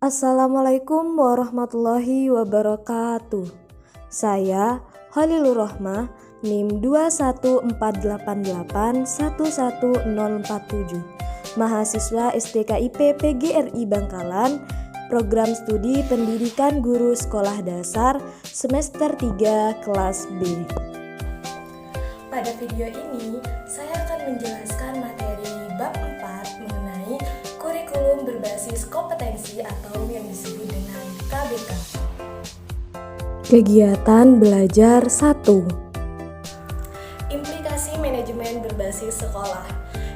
Assalamualaikum warahmatullahi wabarakatuh. Saya Halilur Rohmah, NIM 21488111047, mahasiswa STKIP PGRI Bangkalan, Program Studi Pendidikan Guru Sekolah Dasar semester 3 kelas B. Pada video ini, saya akan menjelaskan materi bab 4 mengenai kurikulum berbasis kompetensi atau yang disebut dengan KBK. Kegiatan belajar 1. Implikasi manajemen berbasis sekolah.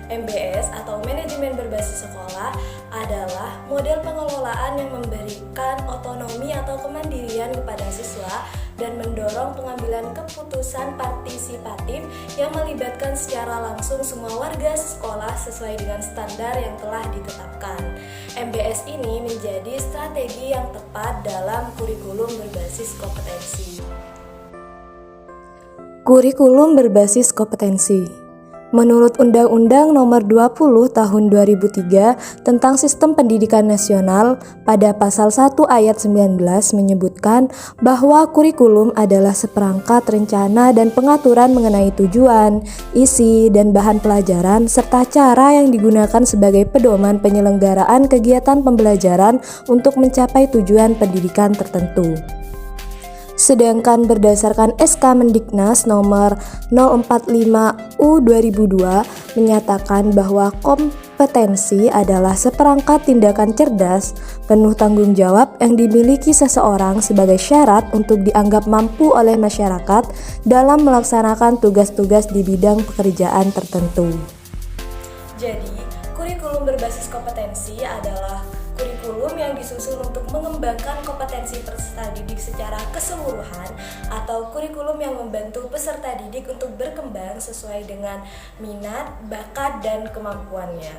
MBS atau manajemen berbasis sekolah adalah model pengelolaan yang memberikan otonomi atau kemandirian kepada siswa dan mendorong pengambilan keputusan partisipatif yang melibatkan secara langsung semua warga sekolah sesuai dengan standar yang telah ditetapkan. MBS ini menjadi strategi yang tepat dalam kurikulum berbasis kompetensi. Kurikulum berbasis kompetensi. Menurut Undang-Undang Nomor 20 Tahun 2003 tentang Sistem Pendidikan Nasional, pada pasal 1 ayat 19 menyebutkan bahwa kurikulum adalah seperangkat rencana dan pengaturan mengenai tujuan, isi, dan bahan pelajaran serta cara yang digunakan sebagai pedoman penyelenggaraan kegiatan pembelajaran untuk mencapai tujuan pendidikan tertentu. Sedangkan berdasarkan SK Mendiknas nomor 045 U/2002 menyatakan bahwa kompetensi adalah seperangkat tindakan cerdas, penuh tanggung jawab yang dimiliki seseorang sebagai syarat untuk dianggap mampu oleh masyarakat dalam melaksanakan tugas-tugas di bidang pekerjaan tertentu. Jadi, kurikulum berbasis kompetensi adalah kurikulum yang disusun untuk mengembangkan kompetensi peserta didik secara keseluruhan atau kurikulum yang membantu peserta didik untuk berkembang sesuai dengan minat, bakat, dan kemampuannya.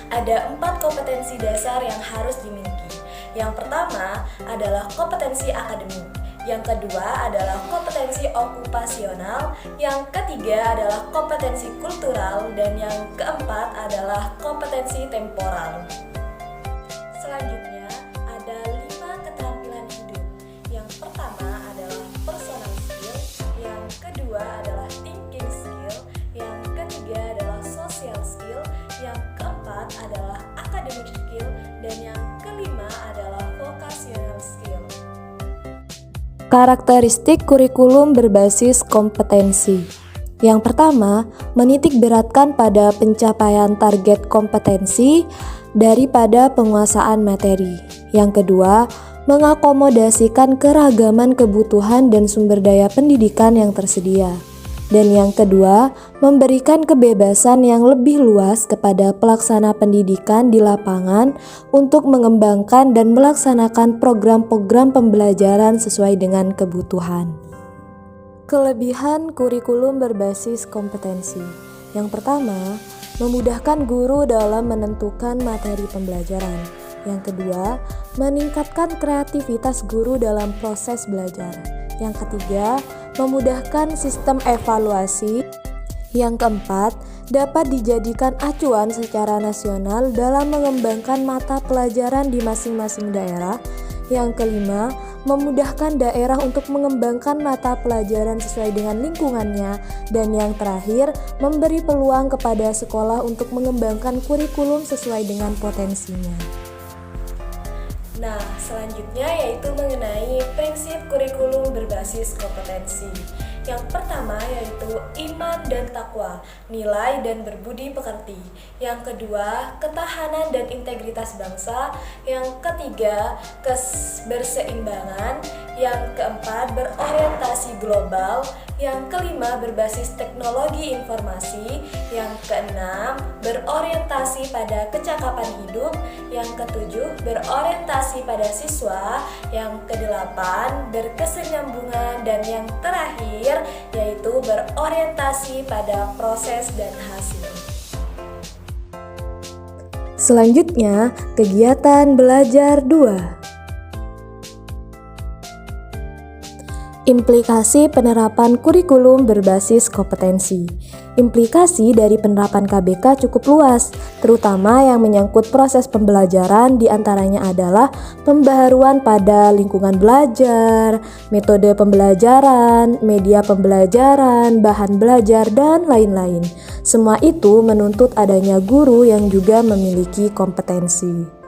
Ada 4 kompetensi dasar yang harus dimiliki. Yang pertama adalah kompetensi akademik. Yang kedua adalah kompetensi okupasional, yang ketiga adalah kompetensi kultural, dan yang keempat adalah kompetensi temporal. Selanjutnya ada 5 keterampilan hidup. Yang pertama adalah personal skill, yang kedua adalah thinking skill, yang ketiga adalah social skill, yang keempat adalah academic skill, dan yang kelima adalah vocational skill. Karakteristik kurikulum berbasis kompetensi. Yang pertama, menitik beratkan pada pencapaian target kompetensi daripada penguasaan materi. Yang kedua, mengakomodasikan keragaman kebutuhan dan sumber daya pendidikan yang tersedia. Dan yang kedua, memberikan kebebasan yang lebih luas kepada pelaksana pendidikan di lapangan untuk mengembangkan dan melaksanakan program-program pembelajaran sesuai dengan kebutuhan. Kelebihan kurikulum berbasis kompetensi. Yang pertama, memudahkan guru dalam menentukan materi pembelajaran. Yang kedua, meningkatkan kreativitas guru dalam proses belajar. Yang ketiga, memudahkan sistem evaluasi. Yang keempat, dapat dijadikan acuan secara nasional dalam mengembangkan mata pelajaran di masing-masing daerah. Yang kelima, memudahkan daerah untuk mengembangkan mata pelajaran sesuai dengan lingkungannya. Dan yang terakhir, memberi peluang kepada sekolah untuk mengembangkan kurikulum sesuai dengan potensinya. Nah, selanjutnya yaitu mengenai prinsip kurikulum berbasis kompetensi. Yang pertama yaitu iman dan takwa, nilai dan berbudi pekerti. Yang kedua, ketahanan dan integritas bangsa. Yang ketiga, keberseimbangan. Yang keempat, berorientasi global. Yang kelima, berbasis teknologi informasi. Yang keenam, berorientasi pada kecakapan hidup. Yang ketujuh, berorientasi pada siswa. Yang kedelapan, berkesinambungan. Dan yang terakhir yaitu berorientasi pada proses dan hasil. Selanjutnya, kegiatan belajar 2. Implikasi penerapan kurikulum berbasis kompetensi. Implikasi dari penerapan KBK cukup luas, terutama yang menyangkut proses pembelajaran, diantaranya adalah pembaharuan pada lingkungan belajar, metode pembelajaran, media pembelajaran, bahan belajar, dan lain-lain. Semua itu menuntut adanya guru yang juga memiliki kompetensi.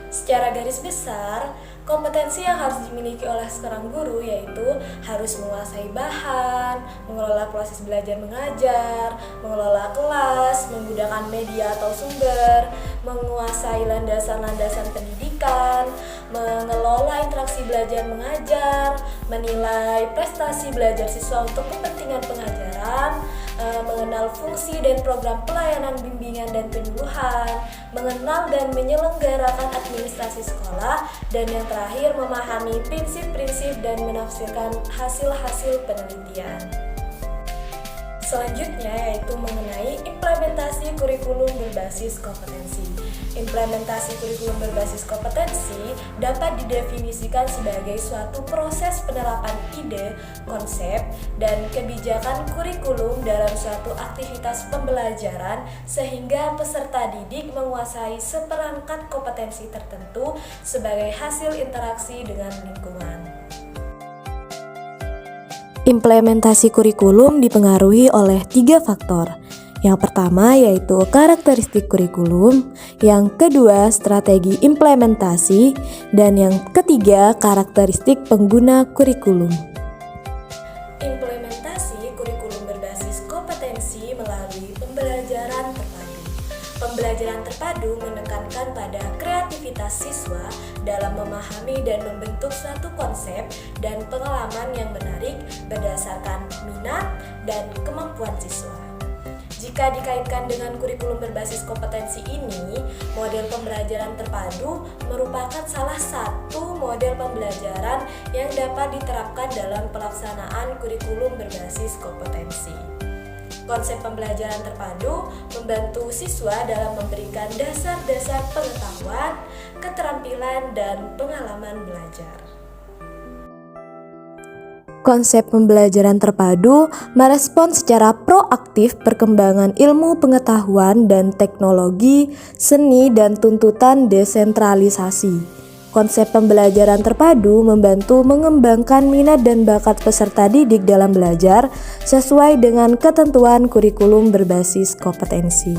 Secara garis besar, kompetensi yang harus dimiliki oleh seorang guru yaitu harus menguasai bahan, mengelola proses belajar mengajar, mengelola kelas, menggunakan media atau sumber, menguasai landasan-landasan pendidikan, mengelola interaksi belajar mengajar, menilai prestasi belajar siswa untuk kepentingan pengajaran, mengenal fungsi dan program pelayanan bimbingan dan penyuluhan, mengenal dan menyelenggarakan administrasi sekolah, dan yang terakhir memahami prinsip-prinsip dan menafsirkan hasil-hasil penelitian. Selanjutnya yaitu mengenai implementasi kurikulum berbasis kompetensi. Implementasi kurikulum berbasis kompetensi dapat didefinisikan sebagai suatu proses penerapan ide, konsep, dan kebijakan kurikulum dalam suatu aktivitas pembelajaran sehingga peserta didik menguasai seperangkat kompetensi tertentu sebagai hasil interaksi dengan lingkungan. Implementasi kurikulum dipengaruhi oleh 3 faktor. Yang pertama yaitu karakteristik kurikulum, yang kedua strategi implementasi, dan yang ketiga karakteristik pengguna kurikulum. Implementasi kurikulum berbasis kompetensi melalui pembelajaran terpadu. Pembelajaran terpadu menekankan pada kreativitas siswa dalam memahami dan membentuk suatu konsep dan pengalaman yang menarik berdasarkan minat dan kemampuan siswa. Jika dikaitkan dengan kurikulum berbasis kompetensi ini, model pembelajaran terpadu merupakan salah satu model pembelajaran yang dapat diterapkan dalam pelaksanaan kurikulum berbasis kompetensi. Konsep pembelajaran terpadu membantu siswa dalam memberikan dasar-dasar pengetahuan, keterampilan, dan pengalaman belajar. Konsep pembelajaran terpadu merespon secara proaktif perkembangan ilmu pengetahuan dan teknologi, seni, dan tuntutan desentralisasi. Konsep pembelajaran terpadu membantu mengembangkan minat dan bakat peserta didik dalam belajar sesuai dengan ketentuan kurikulum berbasis kompetensi.